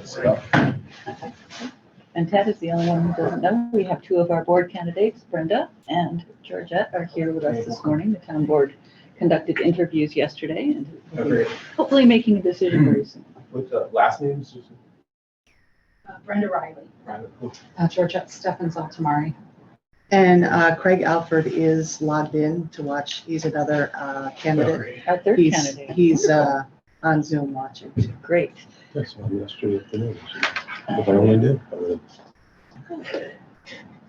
So, And Ted is the only one who doesn't know. We have two of our board candidates, Brenda and Georgette, are here with us this morning. The town board conducted interviews yesterday and will be hopefully making a decision very soon. with the last name, Susan? Brenda Riley. Georgette Steffens Altamari. And Craig Alford is logged in to watch. He's another candidate. Our third He's, candidate. he's on Zoom watching too. Great. That's one yesterday afternoon. If I only did, I would have.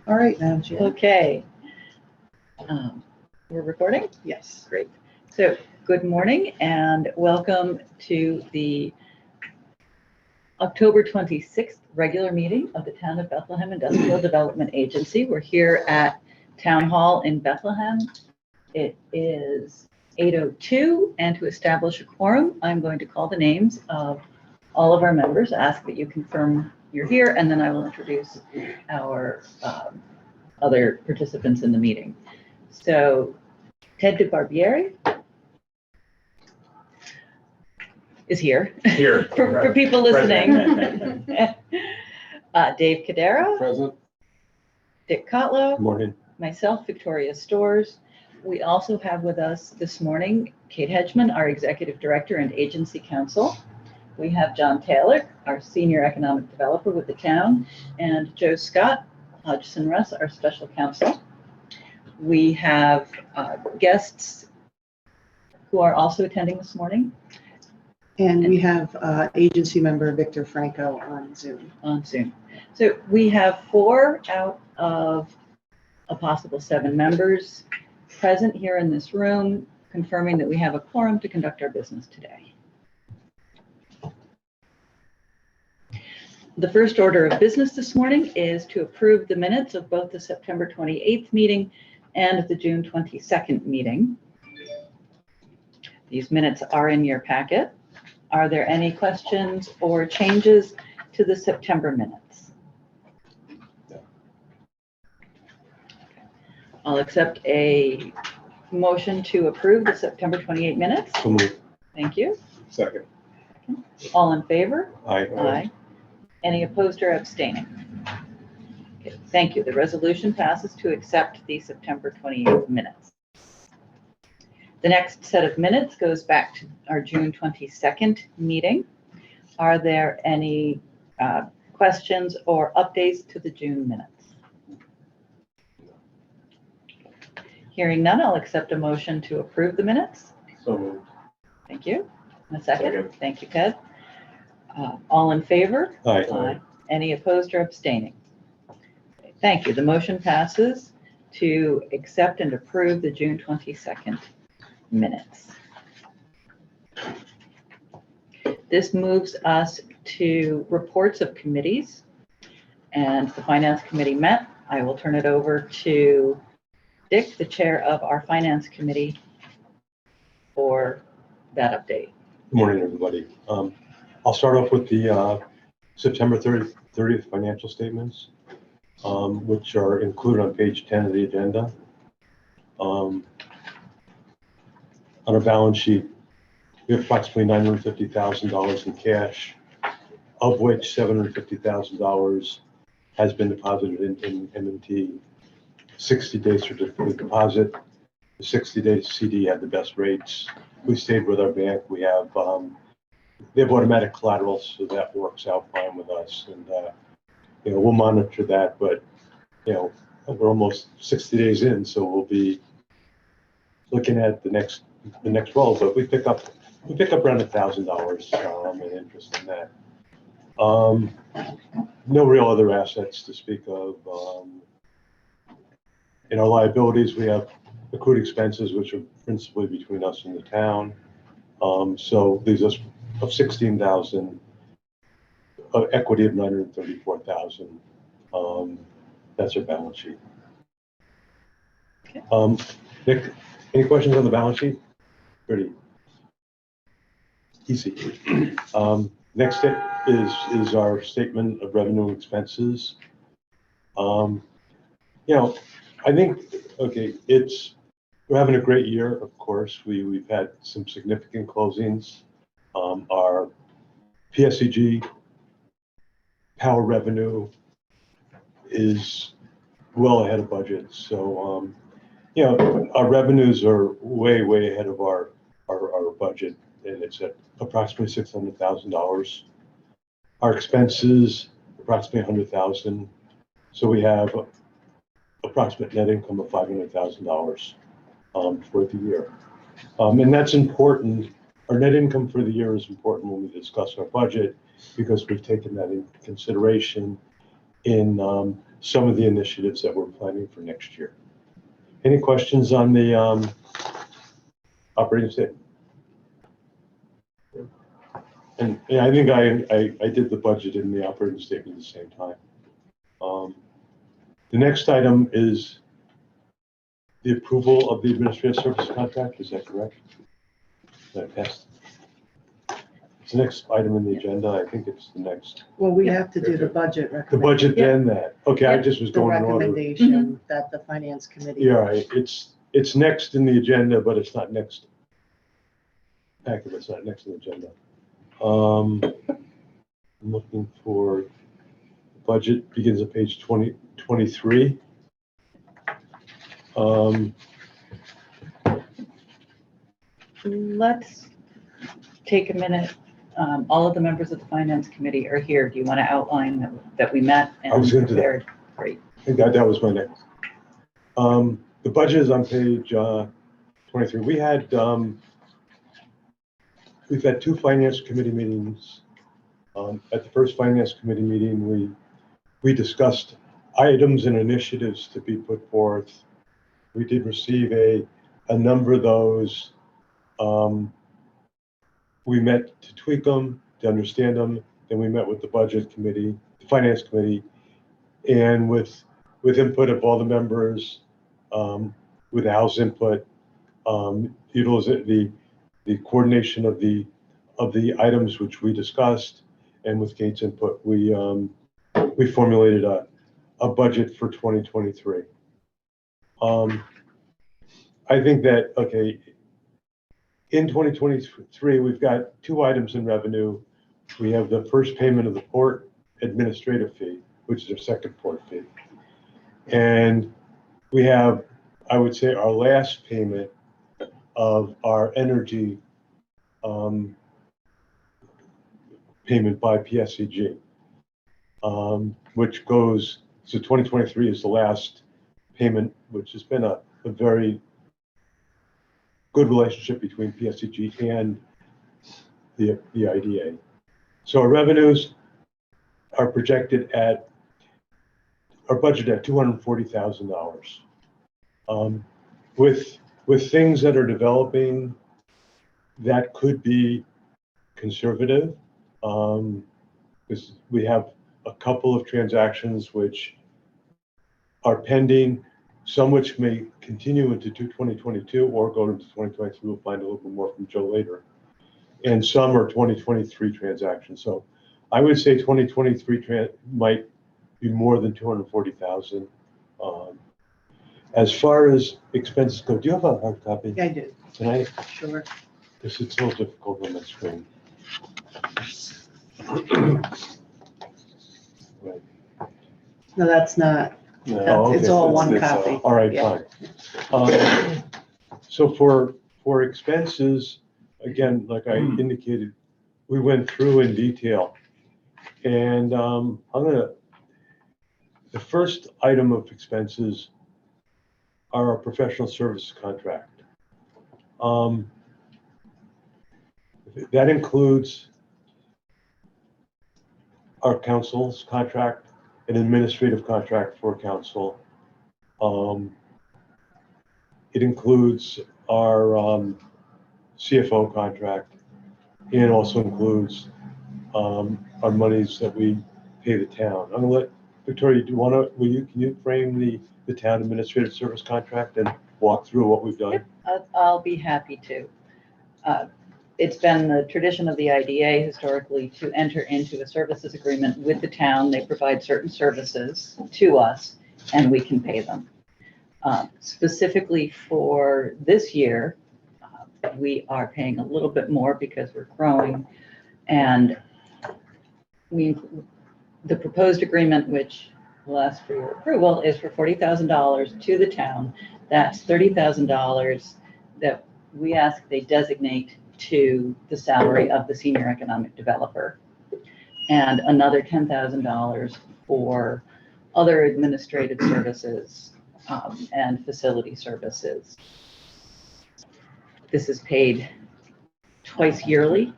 All right, Madam Chair. Okay. We're recording? Yes. Great. So good morning and welcome to the October 26th regular meeting of the Town of Bethlehem Industrial Development Agency. We're here at Town Hall in Bethlehem. It is 8:02, and to establish a quorum, I'm going to call the names of all of our members, ask that you confirm you're here, and then I will introduce our other participants in the meeting. So Ted DeBarbieri is here. Here. For people listening. Dave Cadero, Present. Dick Cotlow, Good morning. myself, Victoria Storrs. We also have with us this morning Kate Hedgman, our Executive Director and Agency Counsel. We have John Taylor, our Senior Economic Developer with the town, and Joe Scott, Hodgson Russ, our Special Counsel. We have guests who are also attending this morning And we have agency member Victor Franco on Zoom. on Zoom. So we have 4 out of a possible 7 members present here in this room, confirming that we have a quorum to conduct our business today. The first order of business this morning is to approve the minutes of both the September 28th meeting and the June 22nd meeting. These minutes are in your packet. Are there any questions or changes to the September minutes? I'll accept a motion to approve the September 28 minutes. So moved. Thank you. Second. All in favor? Aye. Aye. Any opposed or abstaining? Okay, thank you. The resolution passes to accept the September 28th minutes. The next set of minutes goes back to our June 22nd meeting. Are there any questions or updates to the June minutes? Hearing none, I'll accept a motion to approve the minutes. So moved. Thank you. And a second. Second. Thank you, Ted. All in favor? Aye. Aye. Any opposed or abstaining? Thank you. The motion passes to accept and approve the June 22nd minutes. This moves us to reports of committees, and the Finance Committee met. I will turn it over to Dick, the chair of our Finance Committee, for that update. Good morning, everybody. I'll start off with the September 30th financial statements, which are included on page 10 of the agenda. On our balance sheet, we have approximately $950,000 in cash, of which $750,000 has been deposited in M&T. 60-day certificate deposit. The 60-day CD had the best rates. We stayed with our bank. We have they have automatic collateral, so that works out fine with us. And we'll monitor that. But we're almost 60 days in, so we'll be looking at the next roll. But we pick up around $1,000 in interest in that. No real other assets to speak of. In our liabilities, we have accrued expenses, which are principally between us and the town. So leaves us of $16,000, equity of $934,000. That's our balance sheet. Okay. Nick, any questions on the balance sheet? Pretty easy. Next step is our statement of revenue and expenses. I think, okay, we're having a great year, of course. We've had some significant closings. Our PSEG power revenue is well ahead of budget. So, you know, our revenues are way, way ahead of our budget, and it's at approximately $600,000. Our expenses, approximately 100,000. So we have approximate net income of $500,000 for the year. And that's important. Our net income for the year is important when we discuss our budget because we've taken that into consideration in some of the initiatives that we're planning for next year. Any questions on the operating statement? And I think I did the budget and the operating statement at the same time. The next item is the approval of the administrative service contract. Is that correct? That passed. It's the next item in the agenda. I think it's the next. Well, we have to do the budget The recommendation. budget, then that. Okay, I just was The going in order. recommendation that the finance committee. Yeah, right. It's next in the agenda, but it's not next. Packet, it's not next in the agenda. I'm looking for budget begins at page 23. Let's take a minute. All of the members of the finance committee are here. Do you want to outline that we met and I was gonna do that. prepared? Great. I think that was my next. The budget is on page 23. We've had two finance committee meetings. At the first finance committee meeting, we discussed items and initiatives to be put forth. We did receive a number of those. We met to tweak them, to understand them. Then we met with the budget committee, the finance committee, and with input of all the members, with Al's input, utilize the coordination of the items which we discussed, and with Kate's input, we formulated a budget for 2023. I think that, okay, in 2023, we've got two items in revenue. We have the first payment of the port administrative fee, which is our second port fee. And we have, I would say, our last payment of our energy payment by PSEG, which goes, so 2023 is the last payment, which has been a very good relationship between PSEG and the IDA. So our revenues are projected at, are budgeted at $240,000. With things that are developing, that could be conservative, because we have a couple of transactions which are pending, some which may continue into 2022 or go into 2023. We'll find a little bit more from Joe later. And some are 2023 transactions. So I would say 2023 might be more than 240,000. As far as expenses go, do you have a hard copy? Yeah, I do, Can I? sure. Because it's a little difficult on my screen. Right. No, that's not, No, it's okay, all it's- one it's, copy. All right, Yeah. fine. So for expenses, again, like I indicated, we went through in detail. And the first item of expenses are our professional service contract. That includes our council's contract, an administrative contract for council. It includes our CFO contract, and also includes our monies that we pay the town. I'm gonna let Victoria, do you want to? Can you frame the town administrative service contract and walk through what we've done? Yep, I'll be happy to. It's been the tradition of the IDA historically to enter into a services agreement with the town. They provide certain services to us and we can pay them. Specifically for this year, we are paying a little bit more because we're growing, and The proposed agreement, which will ask for your approval, is for $40,000 to the town. That's $30,000 that we ask they designate to the salary of the senior economic developer, and another $10,000 for other administrative services and facility services. This is paid twice yearly,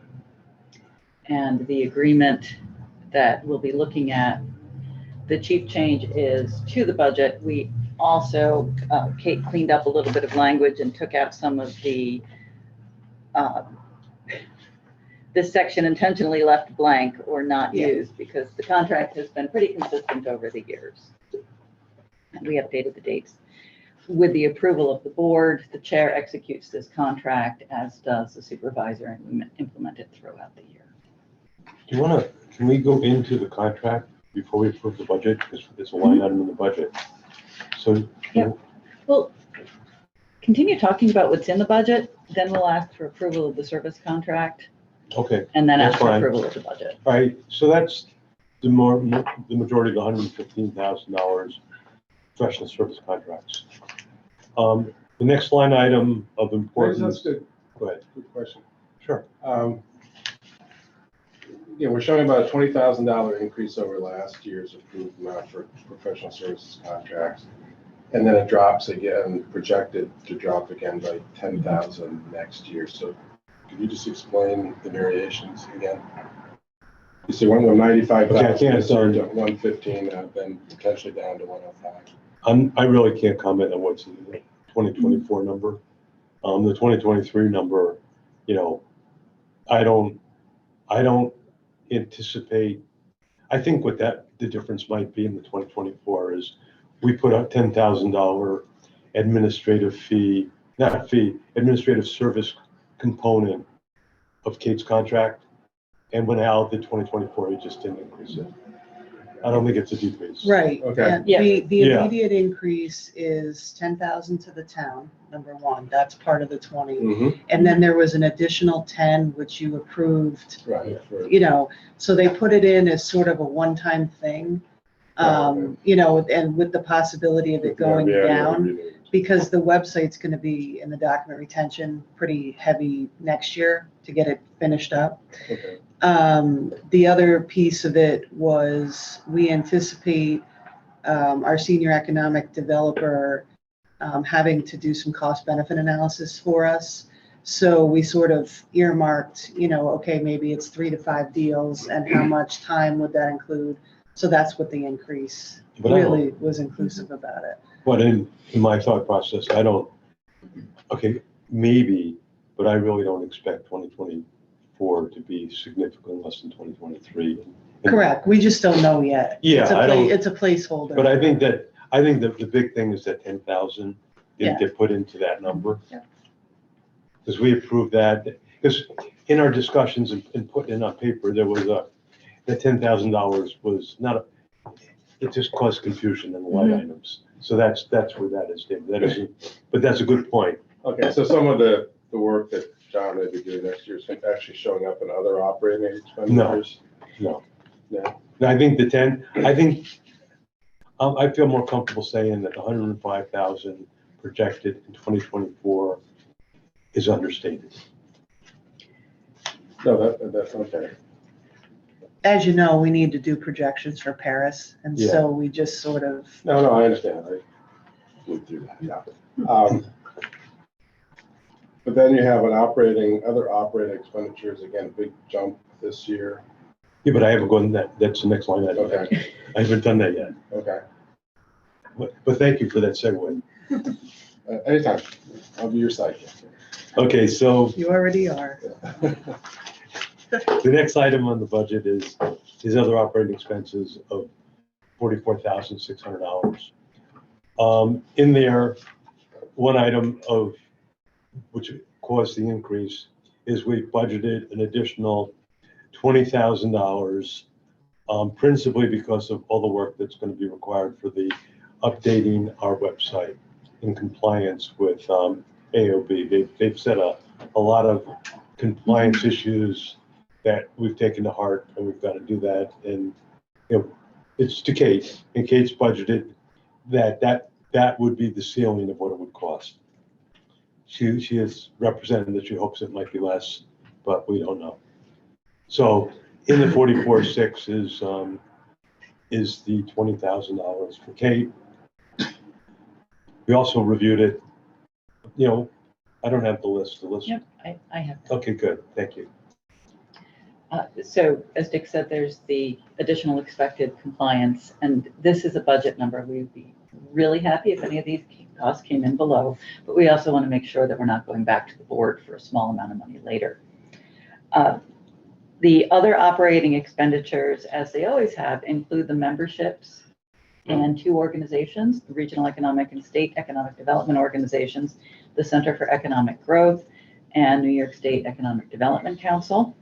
and the agreement that we'll be looking at, the chief change is to the budget. We also, Kate cleaned up a little bit of language and took out some of the, this section intentionally left blank or not used because the contract has been pretty consistent over the years. And we updated the dates. With the approval of the board, the chair executes this contract, as does the supervisor, and we implement it throughout the year. Do you want to, can we go into the contract before we approve the budget? Because it's a line item in the budget. So, Yeah. Well, continue talking about what's in the budget, then we'll ask for approval of the service contract, okay, and then That's ask for fine. approval of the budget. all right, so that's the majority of the $115,000 professional service contracts. The next line item of importance. That's good. Go ahead. Good question. Sure. Yeah, we're showing about a $20,000 increase over last year's approved amount for professional services contracts. And then it drops again, projected to drop again by 10,000 next year. So could you just explain the variations again? You see one 95,000 Okay, I can't, this year to 115, then potentially down to 105. I really can't comment on what's in the 2024 number. The 2023 number, you know, I don't anticipate, I think what the difference might be in the 2024 is we put a $10,000 administrative administrative service component of Kate's contract. And when Al did 2024, he just didn't increase it. I don't think it's a decrease. Right. Okay. And Yeah. The Yeah. immediate increase is 10,000 to the town, number one. That's part of the 20. Mm-hmm. And then there was an additional 10, which you approved, Right. For, you know, so they put it in as sort of a one-time thing. You know, and with the possibility of it going down, because the website's going to be in the document retention pretty heavy next year to get it finished up. Okay. The other piece of it was we anticipate our senior economic developer having to do some cost benefit analysis for us. So we sort of earmarked, you know, okay, maybe it's 3 to 5 deals and how much time would that include? So that's what the increase But I don't- really was inclusive about it. But in my thought process, okay, maybe, but I really don't expect 2024 to be significantly less than 2023. And- Correct. We just don't know yet. Yeah, It's a I don't- it's a placeholder. But I think that the big thing is that 10,000 didn't get put into that number. Yeah. Because we approved that, because in our discussions and putting it on paper, there was the $10,000 was not, it just caused confusion in the line items. So that's where that is, David. That isn't, but that's a good point. Okay, so some of the work that John may be doing next year is actually showing up in other operating expenditures? No. No. I think I feel more comfortable saying that the 105,000 projected in 2024 is understated. No, that's okay. As you know, we need to do projections for Paris, and Yeah. so we just sort of, No, I understand. I flew through that, yeah. But then you have other operating expenditures, again, big jump this year. Yeah, but I haven't gone that's the next line item. Okay, I haven't done that yet. okay. But thank you for that segue. Anytime, I'll be your sidekick. Okay, so you already are. the next item on the budget is other operating expenses of $44,600. In there, one item of which caused the increase is we budgeted an additional $20,000, principally because of all the work that's going to be required for the updating our website in compliance with AOB. They've set a lot of compliance issues that we've taken to heart, and we've got to do that. And it's to Kate, and Kate's budgeted that would be the ceiling of what it would cost. She has represented that she hopes it might be less, but we don't know. So in the 44.6 is the $20,000 for Kate. We also reviewed it. I don't have the list. Yep, I have. Okay, good. Thank you. So as Dick said, there's the additional expected compliance, and this is a budget number. We'd be really happy if any of these costs came in below, but we also want to make sure that we're not going back to the board for a small amount of money later. The other operating expenditures, as they always have, include the memberships and two organizations, the Regional Economic and State Economic Development Organizations, the Center for Economic Growth, and New York State Economic Development Council.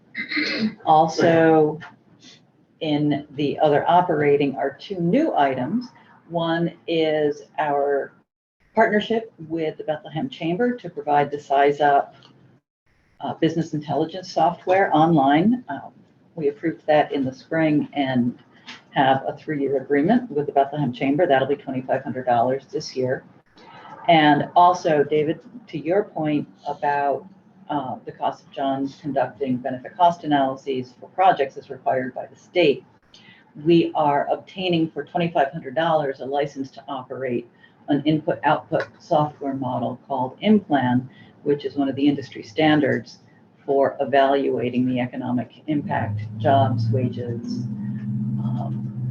Also, in the other operating are two new items. One is our partnership with the Bethlehem Chamber to provide the Size Up business intelligence software online. We approved that in the spring and have a 3-year agreement with the Bethlehem Chamber. That'll be $2,500 this year. And also, David, to your point about the cost of John conducting benefit cost analyses for projects as required by the state, we are obtaining for $2,500 a license to operate an input-output software model called IMPLAN, which is one of the industry standards for evaluating the economic impact, jobs, wages,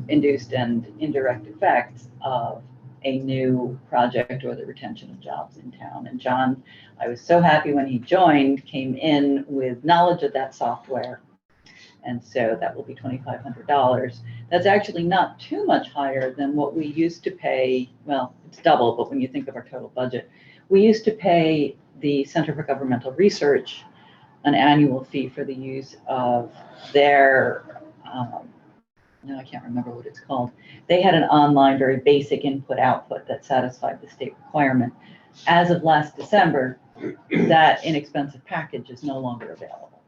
induced and indirect effects of a new project or the retention of jobs in town. And John, I was so happy when he joined, came in with knowledge of that software. And so that will be $2,500. That's actually not too much higher than what we used to pay. Well, it's double, but when you think of our total budget, we used to pay the Center for Governmental Research an annual fee for the use of their, I can't remember what it's called. They had an online, very basic input-output that satisfied the state requirement. As of last December, that inexpensive package is no longer available.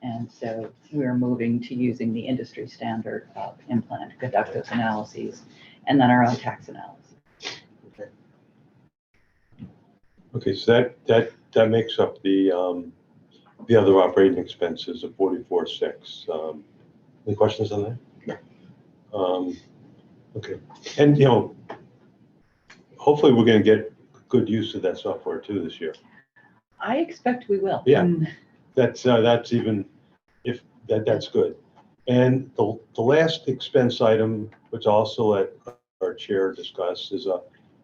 And so we're moving to using the industry standard of IMPLAN to conduct those analyses, and then our own tax analysis. Okay, so that makes up the other operating expenses of 44.6. Any questions on that? No. Okay, and hopefully we're going to get good use of that software too this year. I expect we will. Yeah, that's even if that's good. And the last expense item, which I'll also let our chair discuss, is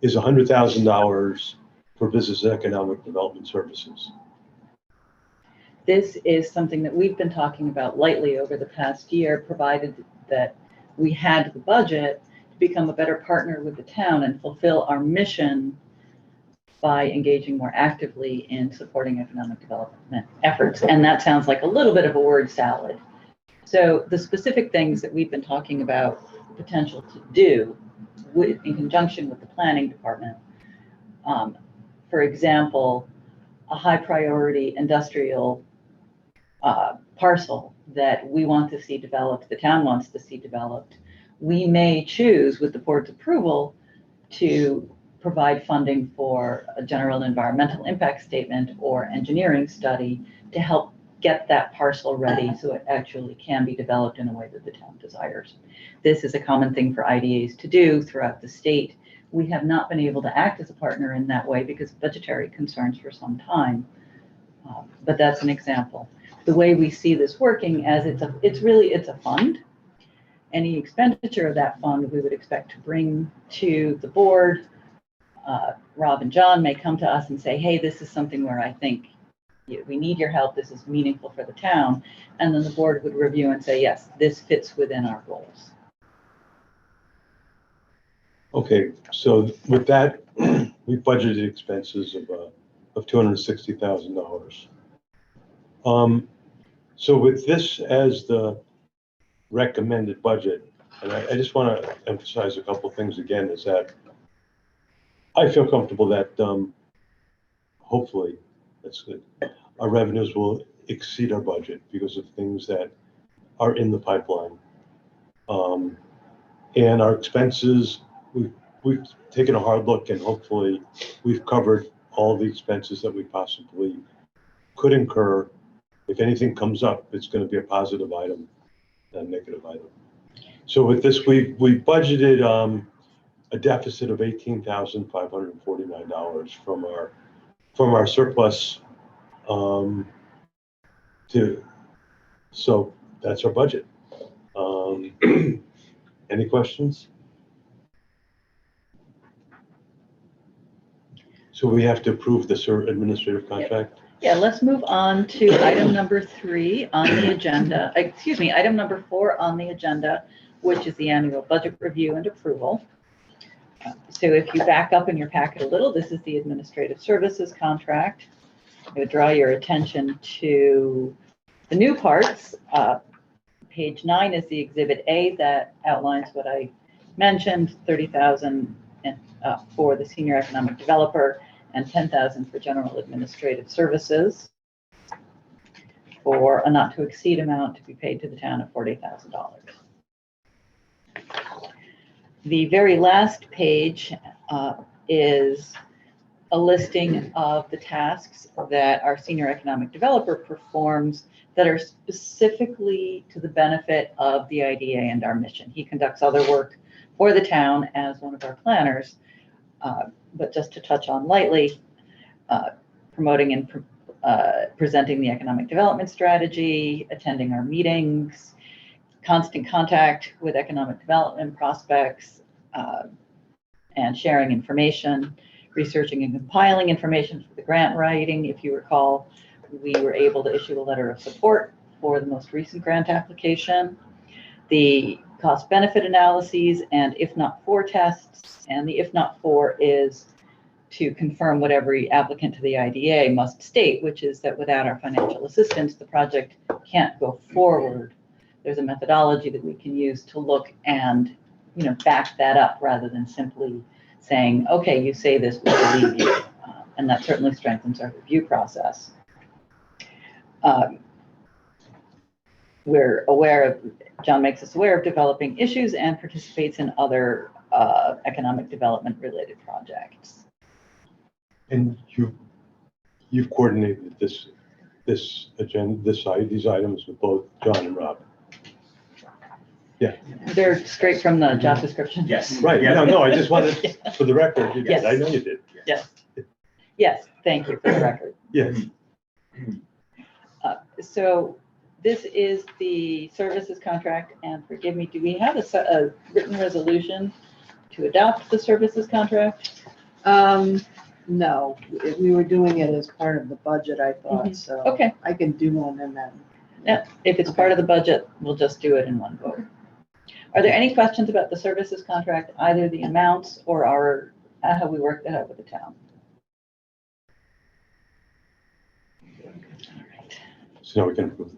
$100,000 for business and economic development services. This is something that we've been talking about lightly over the past year, provided that we had the budget to become a better partner with the town and fulfill our mission by engaging more actively in supporting economic development efforts. And that sounds like a little bit of a word salad. So the specific things that we've been talking about the potential to do in conjunction with the planning department, for example, a high priority industrial parcel that we want to see developed, the town wants to see developed, we may choose, with the board's approval, to provide funding for a general environmental impact statement or engineering study to help get that parcel ready so it actually can be developed in a way that the town desires. This is a common thing for IDAs to do throughout the state. We have not been able to act as a partner in that way because of budgetary concerns for some time, but that's an example. The way we see this working as it's a fund. Any expenditure of that fund we would expect to bring to the board. Rob and John may come to us and say, hey, this is something where I think we need your help, this is meaningful for the town. And then the board would review and say, yes, this fits within our goals. Okay, so with that, we budgeted expenses of $260,000. So with this as the recommended budget, and I just want to emphasize a couple of things again, is that I feel comfortable that hopefully, that's good, our revenues will exceed our budget because of things that are in the pipeline. And our expenses, we've taken a hard look and hopefully we've covered all the expenses that we possibly could incur. If anything comes up, it's going to be a positive item, not a negative item. So with this, we budgeted a deficit of $18,549 from our surplus so that's our budget. Any questions? So we have to approve the administrative contract? Yeah, let's move on to item number 3 on the agenda. Excuse me, item number 4 on the agenda, which is the annual budget review and approval. So if you back up in your packet a little, this is the administrative services contract. I would draw your attention to the new parts. Page 9 is the Exhibit A that outlines what I mentioned, $30,000 for the senior economic developer and $10,000 for general administrative services for a not to exceed amount to be paid to the town of $40,000. The very last page is a listing of the tasks that our senior economic developer performs that are specifically to the benefit of the IDA and our mission. He conducts other work for the town as one of our planners, but just to touch on lightly, promoting and presenting the economic development strategy, attending our meetings, constant contact with economic development prospects, and sharing information, researching and compiling information for the grant writing. If you recall, we were able to issue a letter of support for the most recent grant application, the cost benefit analyses and if not for tests. And the if not for is to confirm what every applicant to the IDA must state, which is that without our financial assistance, the project can't go forward. There's a methodology that we can use to look and, back that up rather than simply saying, okay, you say this, we believe you. And that certainly strengthens our review process. We're aware of, John makes us aware of developing issues and participates in other economic development related projects. And you've coordinated this agenda, these items with both John and Rob. Yeah. They're straight from the job description. Yes. Right. Yeah. No, I just wanted, for the record, you did. Yes. I know you did. Yes. Yes, thank you for the record. Yes. So this is the services contract, and forgive me, do we have a written resolution to adopt the services contract? No, we were doing it as part of the budget, I thought, so. Okay. I can do one and then. Yeah, if it's part of the budget, we'll just do it in one vote. Are there any questions about the services contract, either the amounts or how we work that out with the town? All right. So now we can approve.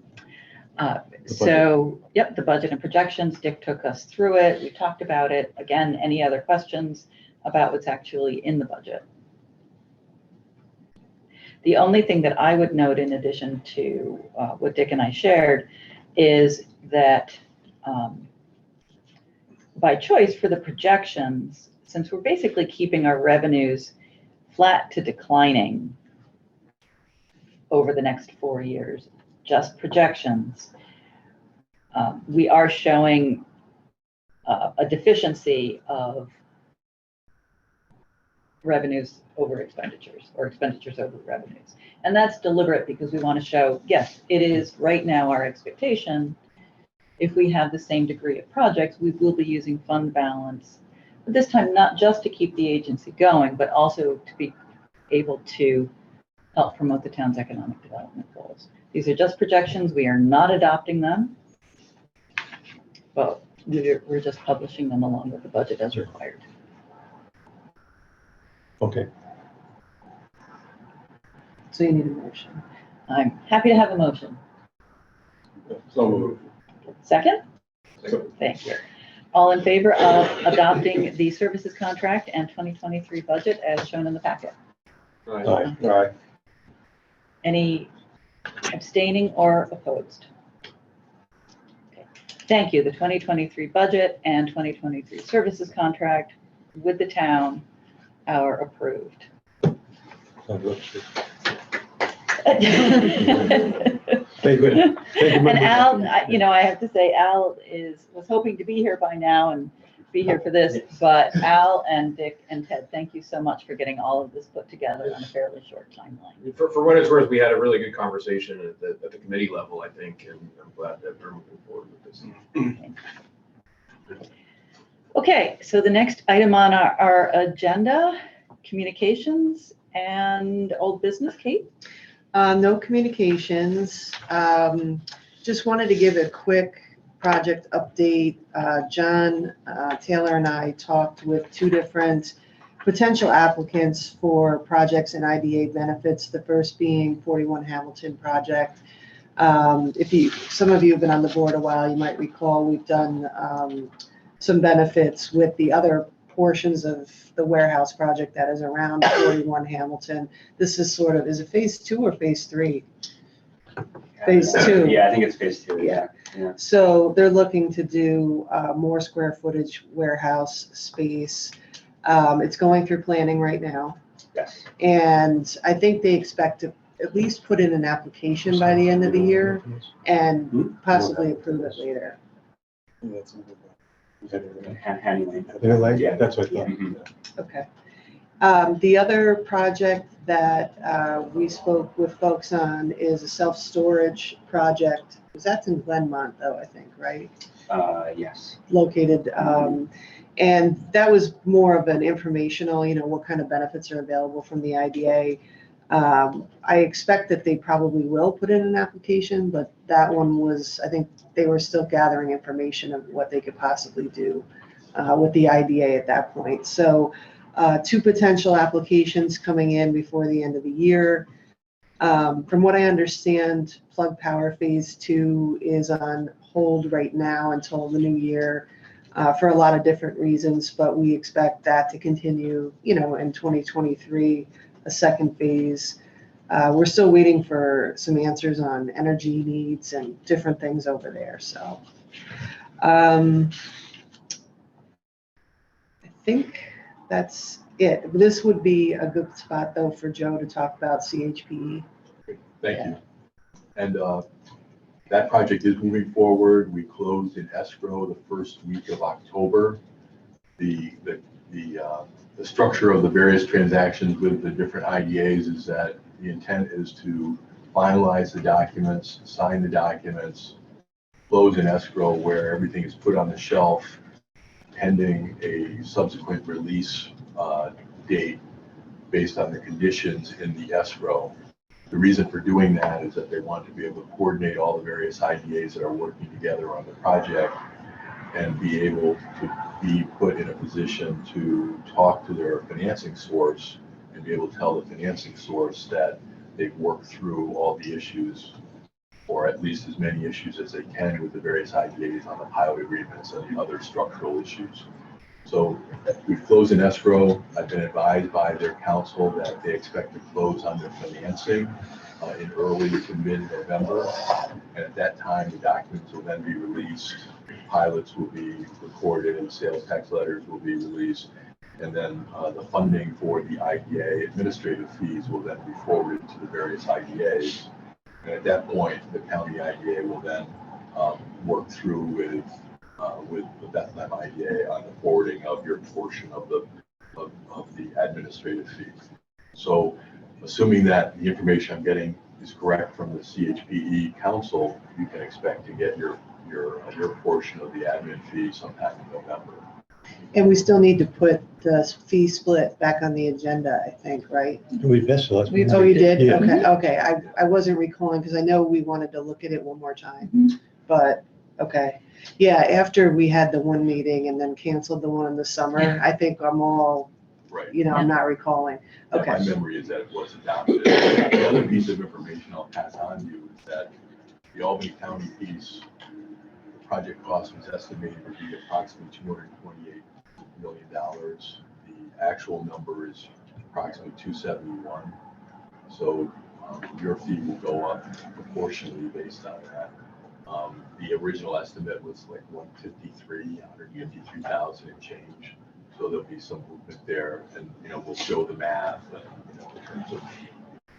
So, yep, the budget and projections, Dick took us through it. We talked about it. Again, any other questions about what's actually in the budget? The only thing that I would note in addition to what Dick and I shared is that by choice for the projections, since we're basically keeping our revenues flat to declining over the next 4 years, just projections, we are showing a deficiency of revenues over expenditures or expenditures over revenues. And that's deliberate because we want to show, yes, it is right now our expectation. If we have the same degree of projects, we will be using fund balance, but this time not just to keep the agency going, but also to be able to help promote the town's economic development goals. These are just projections. We are not adopting them, but we're just publishing them along with the budget as required. Okay. So you need a motion. I'm happy to have a motion. So moved. Second? Second. Thank you. All in favor of adopting the services contract and 2023 budget as shown in the packet? Aye. Aye. Any abstaining or opposed? Okay. Thank you. The 2023 budget and 2023 services contract with the town are approved. Thank you. And Al, I have to say, Al was hoping to be here by now and be here for this, but Al and Dick and Ted, thank you so much for getting all of this put together on a fairly short timeline. For what it's worth, we had a really good conversation at the committee level, I think, and I'm glad that we're moving forward with this. Okay, so the next item on our agenda, communications and old business, Kate? No communications. Just wanted to give a quick project update. John Taylor and I talked with two different potential applicants for projects and IDA benefits, the first being 41 Hamilton project. Some of you have been on the board a while, you might recall we've done some benefits with the other portions of the warehouse project that is around 41 Hamilton. This is is it phase 2 or phase 3? Phase 2. Yeah, I think it's phase 2. Yeah. Yeah. So they're looking to do more square footage warehouse space. It's going through planning right now. Yes. And I think they expect to at least put in an application by the end of the year and possibly approve it later. Hanley. Yeah, that's what I thought. Mhm. Okay. The other project that we spoke with folks on is a self-storage project. That's in Glenmont though, I think, right? Yes. Located. And that was more of an informational, what kind of benefits are available from the IDA. I expect that they probably will put in an application, but that one was, I think they were still gathering information of what they could possibly do with the IDA at that point. So 2 potential applications coming in before the end of the year. From what I understand, Plug Power Phase 2 is on hold right now until the new year for a lot of different reasons, but we expect that to continue, in 2023, a second phase. We're still waiting for some answers on energy needs and different things over there. So I think that's it. This would be a good spot though for Joe to talk about CHPE. Thank you. And that project is moving forward. We closed in escrow the first week of October. The structure of the various transactions with the different IDAs is that the intent is to finalize the documents, sign the documents, close in escrow where everything is put on the shelf pending a subsequent release date based on the conditions in the escrow. The reason for doing that is that they want to be able to coordinate all the various IDAs that are working together on the project and be able to be put in a position to talk to their financing source and be able to tell the financing source that they've worked through all the issues, or at least as many issues as they can with the various IDAs on the pilot agreements and the other structural issues. So we've closed in escrow. I've been advised by their counsel that they expect to close on their financing in early to mid-November. And at that time, the documents will then be released, pilots will be recorded, and sales tax letters will be released. And then the funding for the IDA administrative fees will then be forwarded to the various IDAs. And at that point, the county IDA will then work through with the Bethlehem IDA on the forwarding of your portion of the administrative fees. So assuming that the information I'm getting is correct from the CHPE council, you can expect to get your portion of the admin fee sometime in November. And we still need to put the fee split back on the agenda, I think, right? We missed the last one. Oh, you did? Yeah. Okay. I wasn't recalling because I know we wanted to look at it one more time, but okay. Yeah, after we had the one meeting and then canceled the one in the summer, I think I'm all, Right. I'm not recalling. Yeah, Okay. my memory is that it was adopted. The other piece of information I'll pass on to you is that the Albany County piece, the project cost was estimated to be approximately $228 million. The actual number is approximately 271. So your fee will go up proportionally based on that. The original estimate was like 153,000 and change. So there'll be some movement there, and, we'll show the math, and, in terms of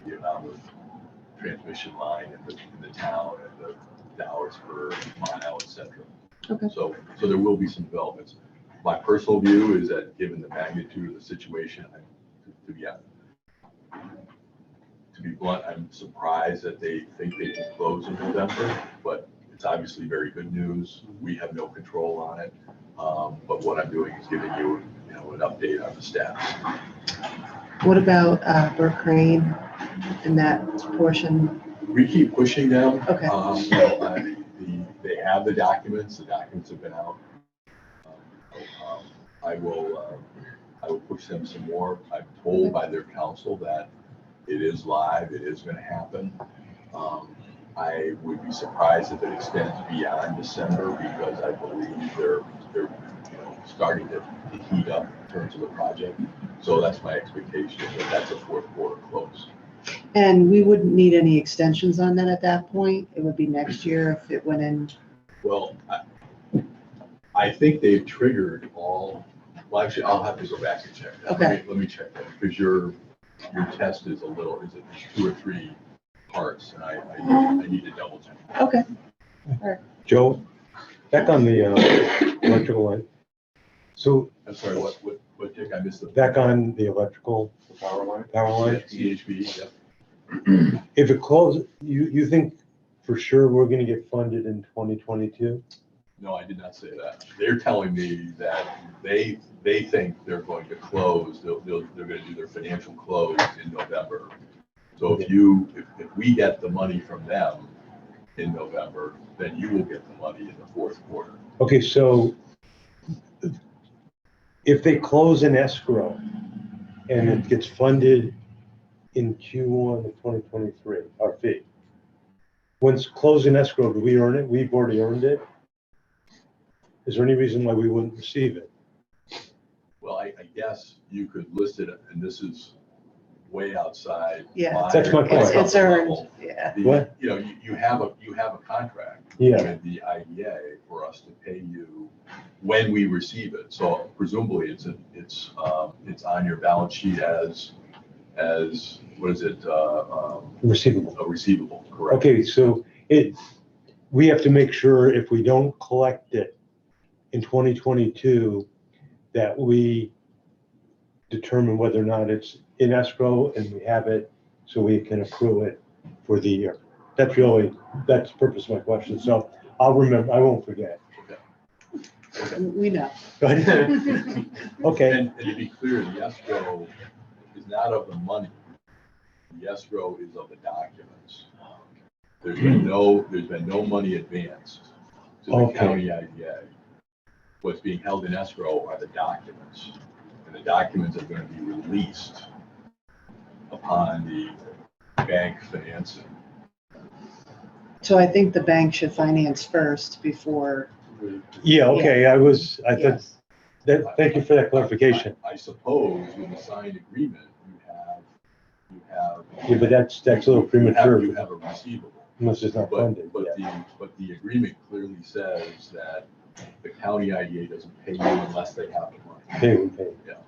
the amount of transmission line in the town and the dollars per mile, et cetera. Okay. So there will be some developments. My personal view is that given the magnitude of the situation, to be blunt, I'm surprised that they think they can close in November, but it's obviously very good news. We have no control on it. But what I'm doing is giving you, an update on the status. What about Burke Crane and that portion? We keep pushing them. Okay. They have the documents. The documents have been out. I will push them some more. I'm told by their counsel that it is live. It is going to happen. I would be surprised if it extends beyond December, because I believe they're starting to heat up in terms of the project. So that's my expectation, that that's a fourth quarter close. And we wouldn't need any extensions on that at that point? It would be next year if it went in? Well, I think they've triggered all, well, actually, I'll have to go back and check that. Okay. Let me check that, because your test is is it 2 or 3 parts, and I need to double check. Okay. Joe, back on the electrical line. So I'm sorry, what, Dick, I missed the. back on the electrical The power line? power line, CHB, yep. if it closes, you think for sure we're gonna get funded in 2022? No, I did not say that. They're telling me that they think they're going to close, they're going to do their financial close in November. So if we get the money from them in November, then you will get the money in the fourth quarter. Okay, so if they close in escrow and it gets funded in Q1 of 2023, our fee, once closed in escrow, do we earn it? We've already earned it. Is there any reason why we wouldn't receive it? Well, I guess you could list it, and this is way outside. Yeah. That's my point. It's earned, yeah. What? You have a contract Yeah. with the IDA for us to pay you when we receive it. So presumably it's on your balance sheet as what is it? Receivable. A receivable, correct? Okay, so we have to make sure if we don't collect it in 2022, that we determine whether or not it's in escrow and we have it, so we can accrue it for the year. That's the purpose of my question. So I'll remember, I won't forget. We know. Okay. And to be clear, the escrow is not of the money. The escrow is of the documents. There's been no money advanced to the Okay. county IDA. What's being held in escrow are the documents, and the documents are going to be released upon the bank financing. So I think the bank should finance first before. Yeah, okay, I thought, Yes. thank you for that clarification. I suppose with the signed agreement, you have. Yeah, but that's a little premature, You have a receivable. unless it's not funded. But the agreement clearly says that the county IDA doesn't pay you unless they have the money. Pay, we pay. Yeah.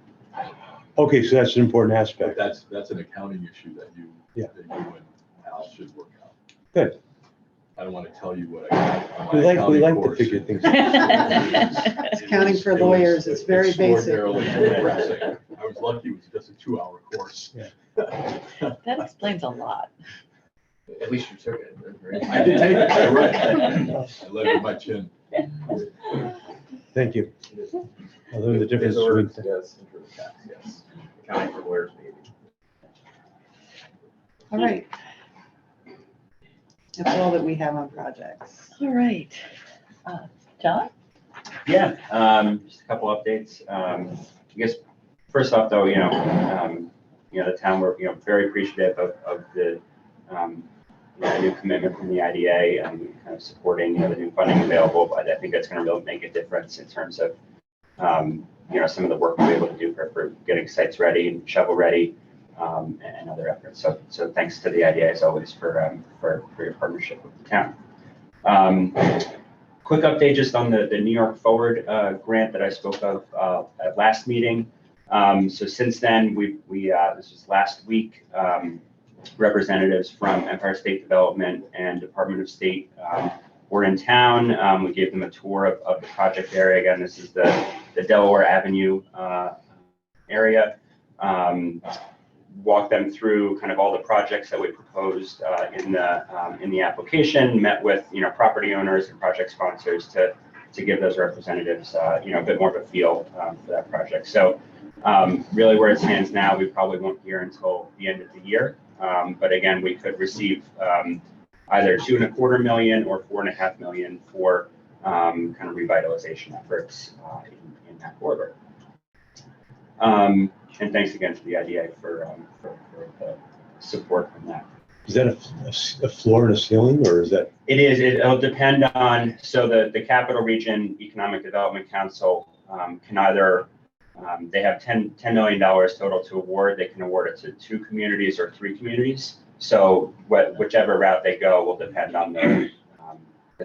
Okay, so that's an important But aspect. that's an accounting issue that you and Al should work out. Good. I don't want to tell you what I got. on my We like accounting to course. figure things. Accounting for lawyers, it's very basic. Extraordinarily depressing. I was lucky it was just a 2-hour course. That explains a lot. At least you took it. I did take it, you're right. I led with my chin. Thank you. I learned the difference His orders, between. yes, intro tax, yes. Accounting for lawyers, maybe. All right. That's all that we have on projects. All right. John? Yeah, just a couple updates. I guess first off, though, the town, we're very appreciative of the new commitment from the IDA and kind of supporting the new funding available. But I think that's going to really make a difference in terms of some of the work we're able to do for getting sites ready and shovel ready and other efforts. So thanks to the IDA as always for your partnership with the town. Quick update just on the New York Forward grant that I spoke of at last meeting. So since then, this was last week, representatives from Empire State Development and Department of State were in town. We gave them a tour of the project area. Again, this is the Delaware Avenue area. Walked them through kind of all the projects that we proposed in the application. Met with property owners and project sponsors to give those representatives a bit more of a feel for that project. So really, where it stands now, we probably won't hear until the end of the year. But again, we could receive either $2.25 million or $4.5 million for kind of revitalization efforts in that corridor. And thanks again to the IDA for the support from that. Is that a floor and a ceiling, or is that? It is. It'll depend on, so the Capital Region Economic Development Council can either, they have $10 million total to award. They can award it to 2 communities or 3 communities. So whichever route they go will depend on the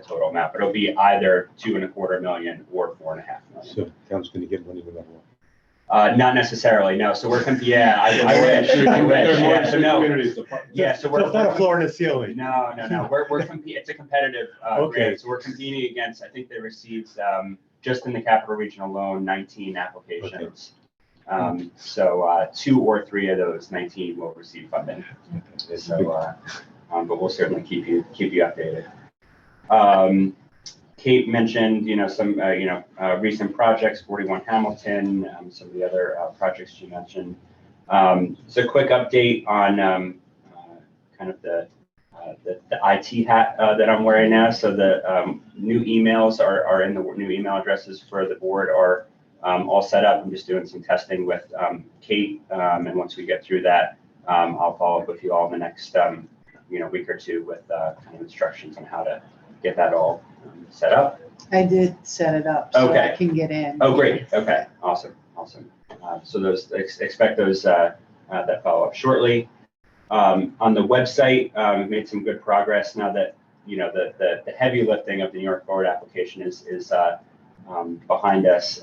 total amount, but it'll be either $2.25 million or $4.5 million. So town's going to get money no matter what. Not necessarily, no. So we're, yeah, I wish. Yeah, so no. Yeah, so we're. So it's not a floor and a ceiling. No. It's a competitive grant. So we're competing against, I think they received, just in the Capital Region alone, 19 applications. Okay. So 2 or 3 of those 19 will receive funding. So, but we'll certainly keep you updated. Kate mentioned, some, recent projects, 41 Hamilton, some of the other projects she mentioned. So a quick update on kind of the IT hat that I'm wearing now. So the new emails are in the new email addresses for the board are all set up. I'm just doing some testing with Kate, and once we get through that, I'll follow up with you all in the next week or 2 with kind of instructions on how to get that all set up. I did set it up so Okay. I can get in. Oh, great. Okay. Awesome. So those expect those that follow up shortly. On the website, we've made some good progress now that the heavy lifting of the New York Forward application is behind us.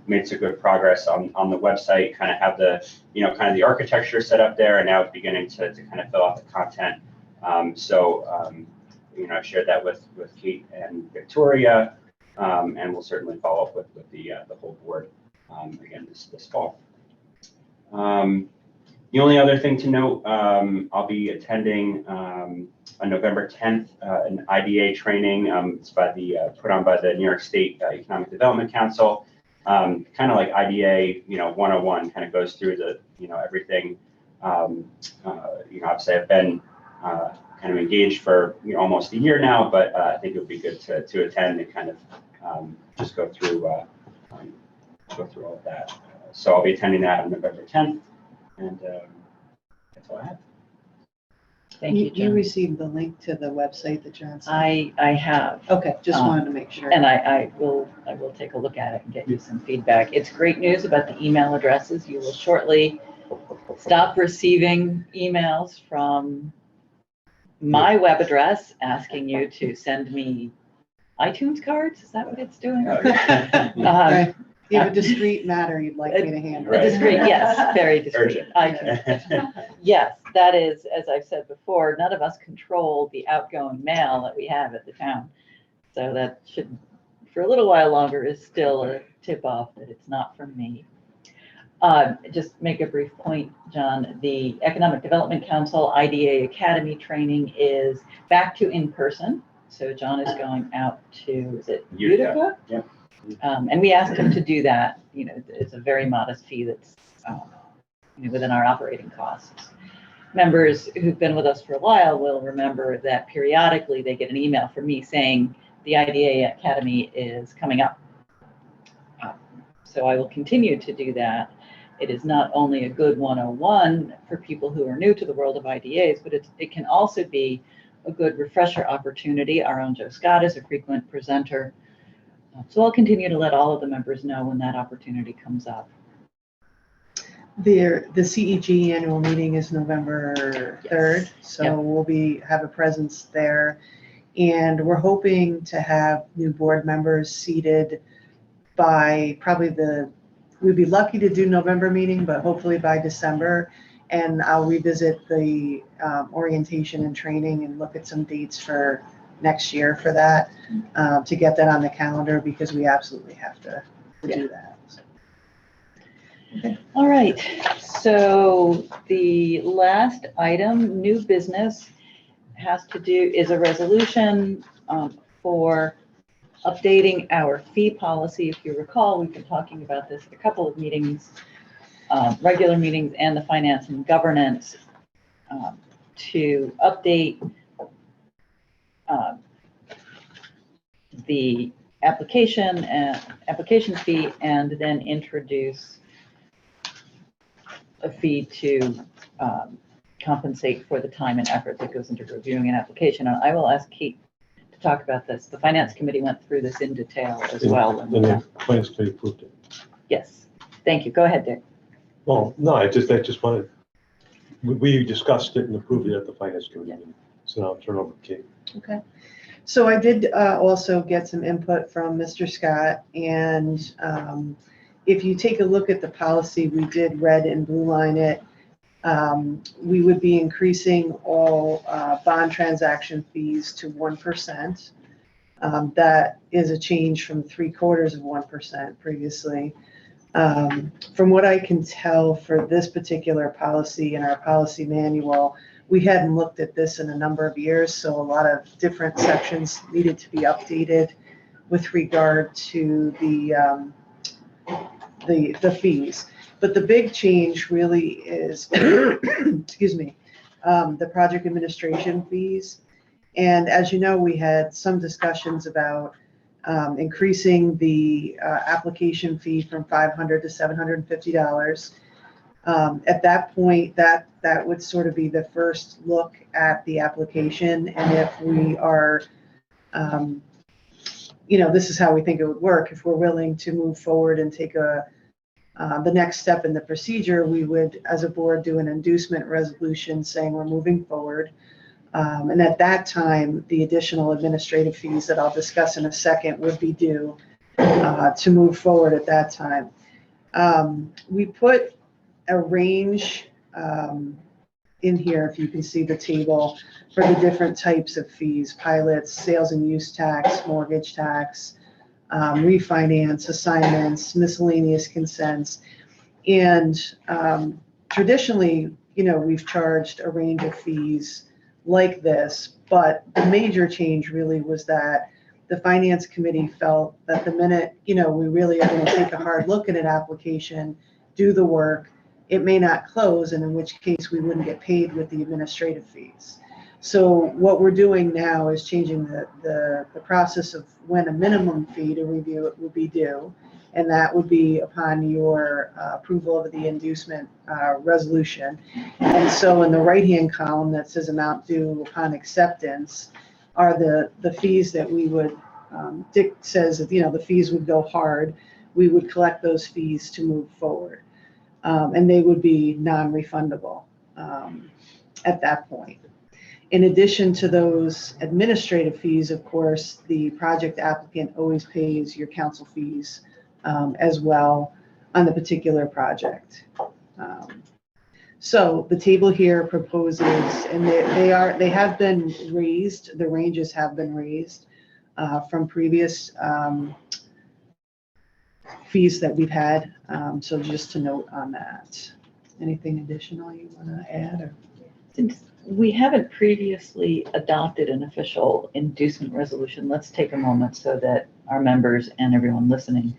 Made some good progress on the website. Kind of have the kind of the architecture set up there, and now it's beginning to kind of fill out the content. I've shared that with Kate and Victoria, and we'll certainly follow up with the whole board again this fall. The only other thing to note, I'll be attending on November 10th an IDA training. It's put on by the New York State Economic Development Council. Kind of like IDA, 101, kind of goes through the everything. Obviously I've been kind of engaged for almost a year now, but I think it would be good to attend and kind of just go through all of that. So I'll be attending that on November 10th, and that's all I have. Thank you, You John. received the link to the website that John sent? I have. Okay, just wanted to make sure. And I will take a look at it and get you some feedback. It's great news about the email addresses. You will shortly stop receiving emails from my web address asking you to send me iTunes cards. Is that what it's doing? Oh, yeah. Right. You have a discrete matter you'd like me to handle. A discreet, yes, very discreet. Urgent. Yes, that is, as I've said before, none of us control the outgoing mail that we have at the town. So that should, for a little while longer, is still a tip off that it's not from me. Just make a brief point, John. The Economic Development Council IDA Academy training is back to in-person. So John is going out to, is it Utica? Yep. And we asked him to do that. It's a very modest fee that's within our operating costs. Members who've been with us for a while will remember that periodically they get an email from me saying the IDA Academy is coming up. So I will continue to do that. It is not only a good 101 for people who are new to the world of IDAs, but it can also be a good refresher opportunity. Our own Joe Scott is a frequent presenter. So I'll continue to let all of the members know when that opportunity comes up. The CEG annual meeting is November 3rd, so Yep. we'll have a presence there. And we're hoping to have new board members seated by probably we'd be lucky to do November meeting, but hopefully by December. And I'll revisit the orientation and training and look at some dates for next year for that, to get that on the calendar, because we absolutely have to do that. All right, so the last item, new business, is a resolution for updating our fee policy. If you recall, we've been talking about this at a couple of meetings, regular meetings and the finance and governance, to update the application fee, and then introduce a fee to compensate for the time and effort that goes into reviewing an application. And I will ask Kate to talk about this. The finance committee went through this in detail as well. And the finance committee approved it. Yes, thank you. Go ahead, Dick. Well, no, I just wanted, we discussed it and approved it at the finance committee meeting. So now I'll turn over to Kate. Okay. So I did also get some input from Mr. Scott, and if you take a look at the policy, we did red and blue line it. We would be increasing all bond transaction fees to 1%. That is a change from 0.75% previously. From what I can tell for this particular policy in our policy manual, we hadn't looked at this in a number of years, so a lot of different sections needed to be updated with regard to the fees. But the big change really is, excuse me, the project administration fees. And as you know, we had some discussions about increasing the application fee from $500 to $750. At that point, that would sort of be the first look at the application, and if we are, this is how we think it would work. If we're willing to move forward and take the next step in the procedure, we would, as a board, do an inducement resolution saying we're moving forward. And at that time, the additional administrative fees that I'll discuss in a second would be due to move forward at that time. We put a range in here, if you can see the table, for the different types of fees: pilots, sales and use tax, mortgage tax, refinance, assignments, miscellaneous consents. And traditionally, we've charged a range of fees like this, but the major change really was that the finance committee felt that the minute, we really are going to take a hard look at an application, do the work, it may not close, and in which case we wouldn't get paid with the administrative fees. So what we're doing now is changing the process of when a minimum fee to review it will be due, and that would be upon your approval of the inducement resolution. And so in the right-hand column that says amount due upon acceptance are the fees that we would, Dick says that, the fees would go hard. We would collect those fees to move forward. And they would be non-refundable at that point. In addition to those administrative fees, of course, the project applicant always pays your council fees as well on the particular project. So the table here proposes, and they have been raised, the ranges have been raised from previous fees that we've had. So just to note on that. Anything additional you want to add? Or? Since we haven't previously adopted an official inducement resolution, let's take a moment so that our members and everyone listening,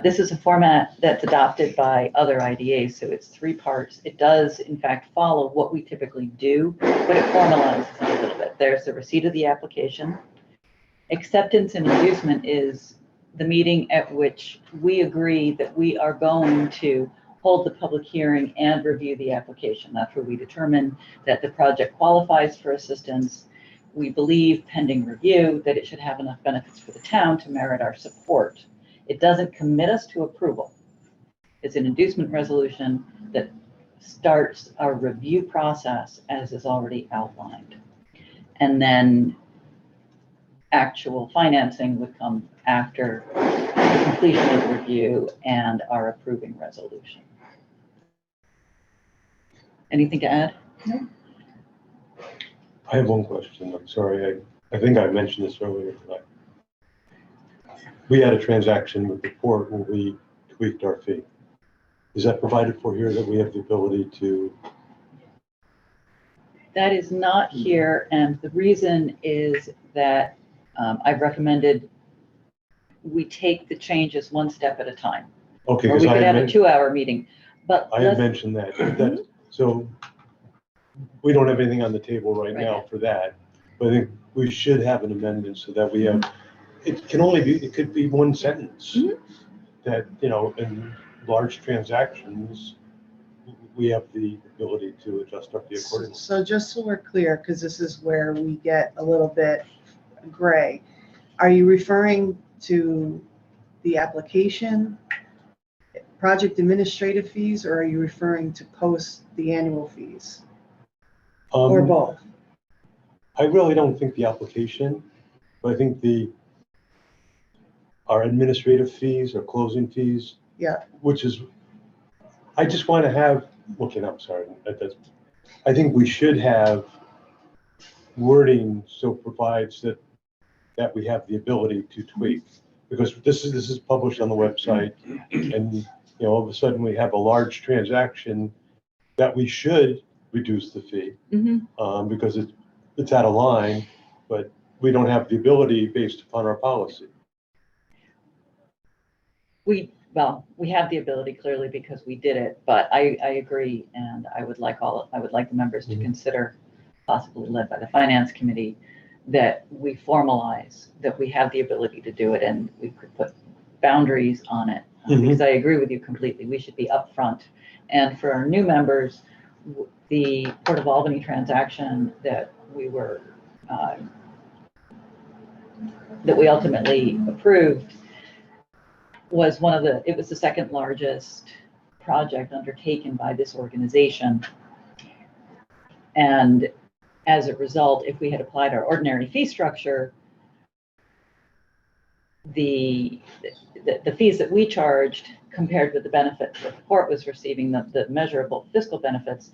this is a format that's adopted by other IDAs, so it's 3 parts. It does, in fact, follow what we typically do, but it formalizes it a little bit. There's the receipt of the application. Acceptance and inducement is the meeting at which we agree that we are going to hold the public hearing and review the application. That's where we determine that the project qualifies for assistance. We believe, pending review, that it should have enough benefits for the town to merit our support. It doesn't commit us to approval. It's an inducement resolution that starts our review process as is already outlined. And then actual financing would come after the completion of the review and our approving resolution. Anything to add? I have one question. I'm sorry. I think I mentioned this earlier, but we had a transaction with the port where we tweaked our fee. Is that provided for here, that we have the ability to? That is not here, and the reason is that I've recommended we take the changes one step at a time. Okay, Or we because could have a 2-hour meeting, but I had let's, mentioned that. So we don't have anything on the table right now for that. But I think we should have an amendment so that we have, it can only be, it could be one sentence. That, you know, in large transactions, we have the ability to adjust our fee accordingly. So just so we're clear, because this is where we get a little bit gray, are you referring to the application, project administrative fees, or are you referring to post the annual fees? Or both? I really don't think the application, but I think our administrative fees or closing fees. Yeah. Which is, I just want to have, okay, I'm sorry. I think we should have wording so provides that we have the ability to tweak, because this is published on the website, and you know, all of a sudden we have a large transaction that we should reduce the fee because it's out of line, but we don't have the ability based upon our policy. we have the ability clearly because we did it, but I agree, and I would like the members to consider, possibly led by the finance committee, that we formalize that we have the ability to do it, and we could put boundaries on it. Because I agree with you completely, we should be upfront. And for our new members, the Port of Albany transaction that we were that we ultimately approved was it was the second largest project undertaken by this organization. And as a result, if we had applied our ordinary fee structure, the fees that we charged compared with the benefits that the port was receiving, the measurable fiscal benefits,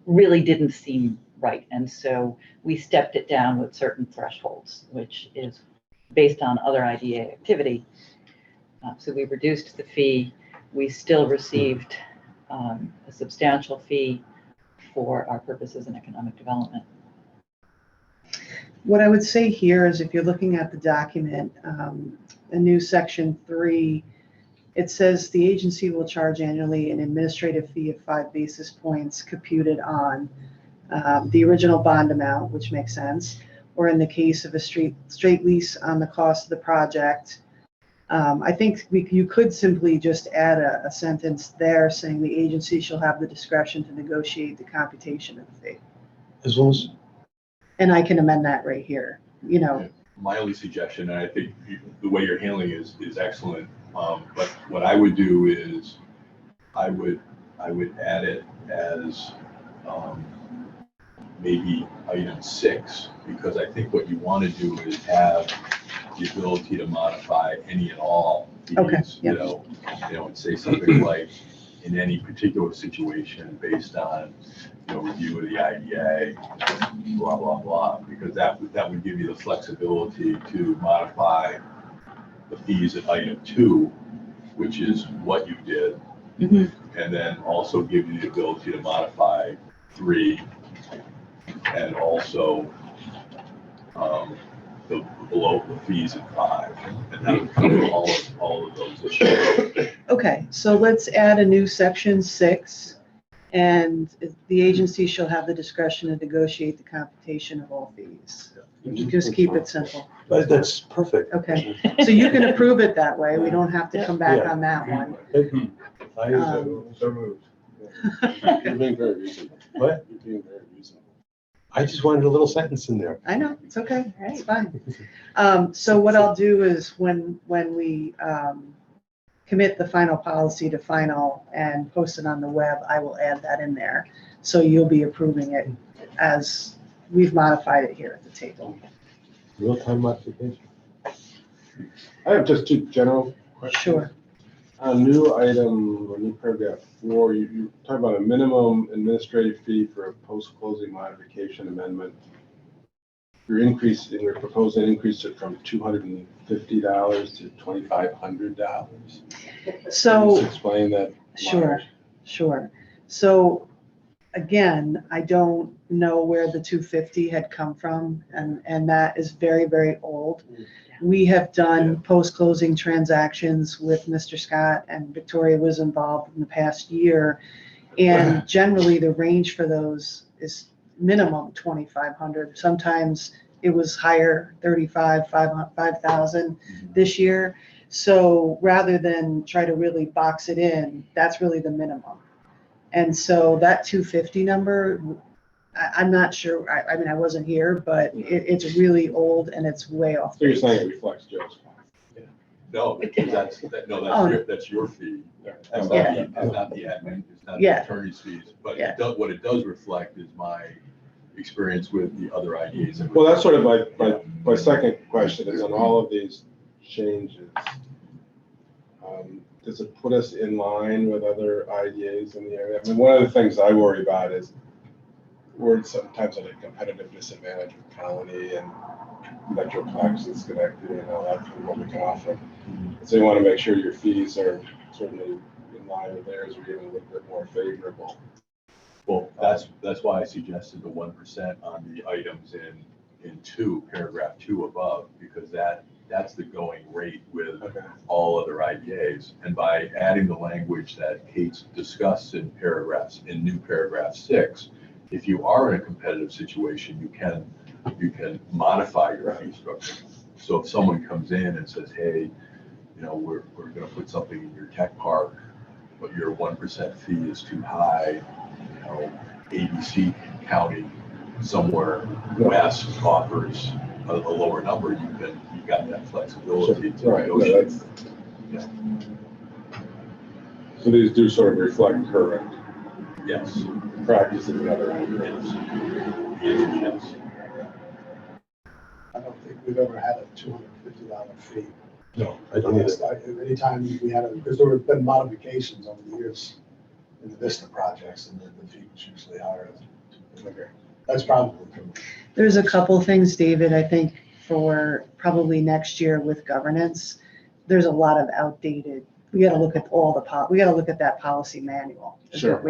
really didn't seem right. And so we stepped it down with certain thresholds, which is based on other IDA activity. So we reduced the fee. We still received a substantial fee for our purposes in economic development. What I would say here is, if you're looking at the document, a new section 3, it says the agency will charge annually an administrative fee of 5 basis points computed on the original bond amount, which makes sense, or in the case of a straight lease on the cost of the project. I think you could simply just add a sentence there saying the agency shall have the discretion to negotiate the computation of the fee. As long as. And I can amend that right here, you know. My only suggestion, and I think the way you're handling is excellent, but what I would do is I would add it as maybe item 6, because I think what you want to do is have the ability to modify any and all fees, Okay, you know, and say something like, in any particular situation based on, you know, review of the IDA, blah, blah, blah, because that would give you the flexibility to modify the fees at item 2, which is what you did, and then also give you the ability to modify 3, and also the below the fees at 5, and that would cover all of those issues. Okay, so let's add a new section 6, and the agency shall have the discretion to negotiate the computation of all fees. Just keep it simple. That's perfect. Okay, so you can approve it that way. We don't have to come back on that one. So moved. You're being very reasonable. What? You're being very reasonable. I just wanted a little sentence in there. I know, it's okay, it's fine. So what I'll do is when we commit the final policy to final and post it on the web, I will add that in there. So you'll be approving it as we've modified it here at the table. Real-time modification. I have just two general questions. Sure. A new item, or new paragraph 4, you talk about a minimum administrative fee for a post-closing modification amendment. You're proposing an increase it from $250 to $2,500. So. Can you explain that? Sure, sure. So again, I don't know where the 250 had come from, and that is very, very old. We have done post-closing transactions with Mr. Scott, and Victoria was involved in the past year. And generally, the range for those is minimum 2,500. Sometimes it was higher, 5,000 this year. So rather than try to really box it in, that's really the minimum. And so that 250 number, I'm not sure, I mean, I wasn't here, but it's really old and it's way off. So you're base. saying it reflects Joe's cost? No, because that's your fee. That's not Yeah. it's not the admin, it's not the Yeah. attorney's fees, but Yeah. what it does reflect is my experience with the other IDAs. Well, that's sort of my second question is on all of these changes. Does it put us in line with other IDAs in the area? I mean, one of the things I worry about is we're sometimes at a competitive disadvantage with Colony and Metroplex and Schenectady and all that for what we can offer. So you want to make sure your fees are certainly in line with theirs or even a little bit more favorable. Well, that's why I suggested the 1% on the items in paragraph 2 above, because that's the going rate with all other IDAs. And by adding the language that Kate's discussed in new paragraph 6, if you are in a competitive situation, you can modify your fee structure. So if someone comes in and says, hey, we're going to put something in your tech park, but your 1% fee is too high, ABC County somewhere west offers a lower number, you got that flexibility to Right. negotiate. So these do sort of reflect current Yes. practices in other areas. Yes. I don't think we've ever had a $250 fee. No, I don't either. Anytime we had it, because there have been modifications over the years in the Vista projects, and the fee was usually higher. That's probably true. There's a couple things, David, I think for probably next year with governance, there's a lot of outdated, we gotta look at we gotta look at that policy manual. Sure.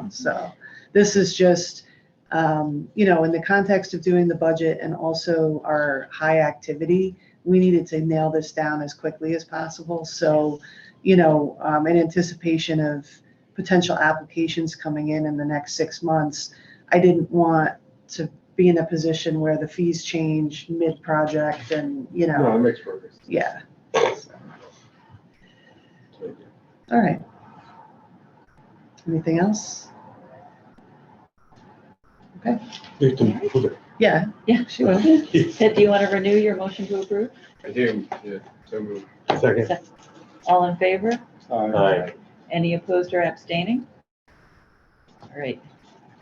So this is just, in the context of doing the budget and also our high activity, we needed to nail this down as quickly as possible. So, in anticipation of potential applications coming in the next 6 months, I didn't want to be in a position where the fees change mid-project and, No, it makes perfect sense. yeah. All right. Anything else? Okay, You can put it. yeah, she will. Ted, do you want to renew your motion to approve? I do, yeah, so moved. Second. All in favor? Aye. Any opposed or abstaining? All right,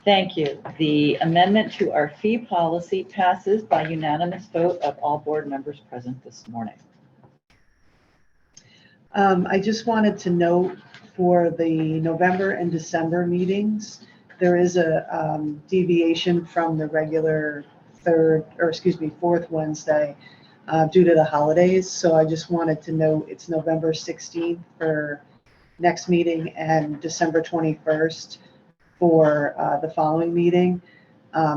thank you. The amendment to our fee policy passes by unanimous vote of all board members present this morning. I just wanted to note for the November and December meetings, there is a deviation from the regular fourth Wednesday due to the holidays. So I just wanted to note it's November 16th for next meeting and December 21st for the following meeting.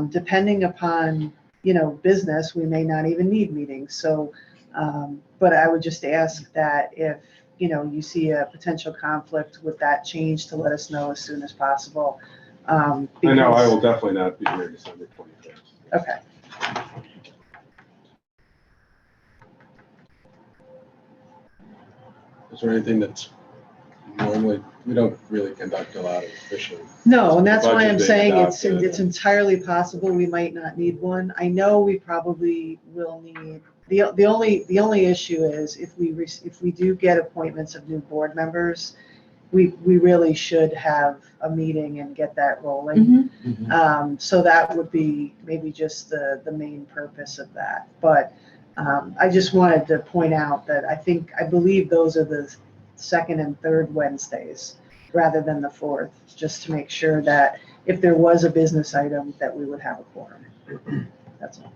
Depending upon, business, we may not even need meetings. So, but I would just ask that if, you see a potential conflict with that change, to let us know as soon as possible. I know I will definitely not be here December 21st. Okay. Is there anything that's normally, we don't really conduct a lot of official. No, and that's why budget I'm being saying adopted. it's entirely possible we might not need one. I know we probably will need, the only issue is if we do get appointments of new board members, we really should have a meeting and get that rolling. So that would be maybe just the main purpose of that. But I just wanted to point out that I believe those are the second and third Wednesdays rather than the fourth, just to make sure that if there was a business item, that we would have a quorum. That's all.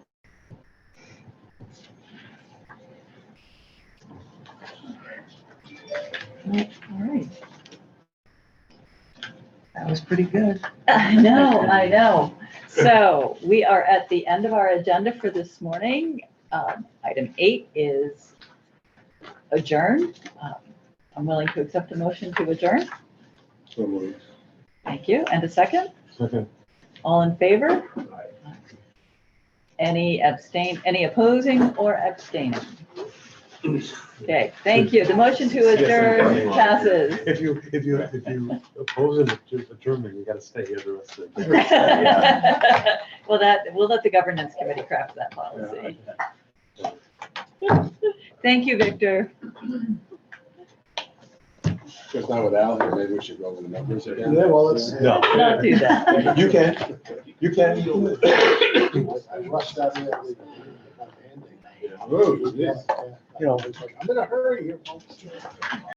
All right. That was pretty good. I know. So we are at the end of our agenda for this morning. Item 8 is adjourn. I'm willing to accept a motion to adjourn. So moved. Thank you. And a second? Second. All in favor? Any opposing or abstaining? Okay, thank you. The motion to adjourn passes. If you oppose an adjournment, you gotta stay here the rest of the day. Well, we'll let the governance committee craft that policy. Thank you, Victor. Just not with Al here, maybe we should go over the numbers again. Yeah, well, let's. No. Don't do that. You can. I rushed out here. Oh, geez. I'm in a hurry here, folks.